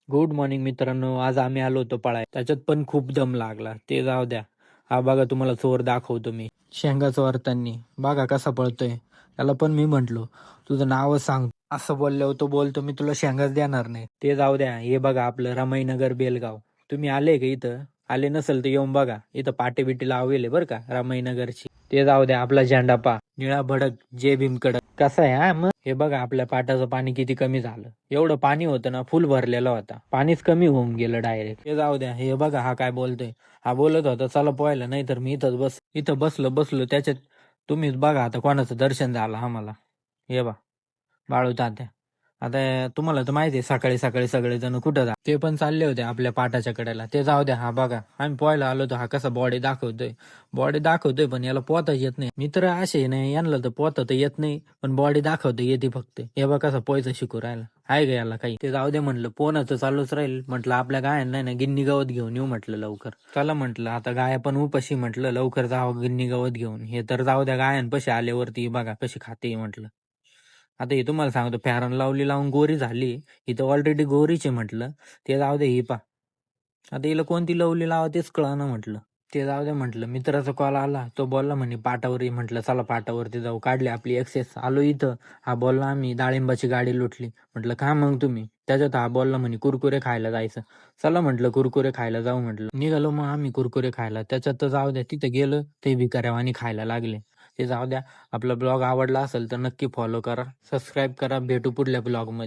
Good morning मित्रांनो. आज आम्ही आलो होतो पळाय, त्याच्यात पण खूप दम लागला. ते जाऊ द्या. हा बघा तुम्हाला चोर दाखवतो मी. शेंगा चोरतानी बघा कसा पळतोय. त्याला पण मी म्हंटलो तुझं नावच सांग. असं बोलल्यावर तो बोलतो मी तुला शेंगाच देणार नाही. ते जाऊ द्या. हे बघा आपलं रमाईनगर बेलगाव. तुम्ही आले का इथं? आले नसेल तर येऊन बघा. इथं पाटी बिटी लावले बरं का रमाईनगरची. ते जाऊ द्या. आपला झेंडा पा निळा भडक जय भीम कडक कसा आहे हा. मग हे बघा आपल्या पाटाचं पाणी किती कमी झालं. एवढं पाणी होतं ना, फुल भरलेलं होता. पाणीच कमी होऊन गेलं डायरेक्ट. हे जाऊ द्या. हे बघा हा काय बोलतोय. हा बोलत होता चला पोहायला, नाही तर मी इथं बसलो त्याच्यात. तुम्हीच बघा आता कोणाचं दर्शन झालं आम्हाला. हे बा बाळू तात्या. आता तुम्हाला तर माहिती आहे सकाळी सकाळी सगळेजण कुठं जा ते पण चालले होते आपल्या पाटाच्या कडेला. ते जाऊ द्या. हा बघा आम्ही पोहायला आलो तर हा कसा बॉडी दाखवतोय पण याला पोहता येत नाही. मित्र असे नाही यांना तर पोहता तर येत नाही, पण बॉडी दाखवते येते फक्त. हे बघा कसं पोहायचं शिकू राहिला. आहे का याला काही. ते जाऊ दे म्हणलं, पोहण्याचं चालूच राहील. म्हटलं आपल्या गायांना ना गिन्नी गवत घेऊन येऊ म्हटलं लवकर. चला म्हटलं आता गाया पण उपाशी, म्हटलं लवकर जावं गिन्नी गवत घेऊन. हे तर जाऊ द्या गायांपाशी आल्यावरती बघा कशी खाते म्हटलं. आता हे तुम्हाला सांगतो फॅरन लावली लावून गोरी झाली. ही तर ऑलरेडी गोरीचे म्हटलं. ते जाऊ दे. ही पा आता हिला कोणती लवली लावा तेच कळना म्हटलं. ते जाऊ दे म्हटलं. मित्राचा कॉल आला. तो बोलला म्हणे पाटावर ये. म्हटलं चला पाटावरती जाऊ. काढली आपली एक्सेस. आलो इथं. हा बोलला आम्ही डाळिंबाची गाडी लुटली. म्हटलं का मग तुम्ही. त्याच्यात हा बोलला म्हणे कुरकुरे खायला जायचं. चला म्हटलं कुरकुरे खायला जाऊ म्हटलं. निघालो मग आम्ही कुरकुरे खायला. त्याच्यात तर जाऊ द्या तिथे गेलं ते भिकाऱ्यावानी खायला लागले. ते जाऊ द्या. आपला ब्लॉग आवडला असेल तर नक्की फॉलो करा, सबस्क्राईब करा. भेटू पुढल्या ब्लॉगमध्ये.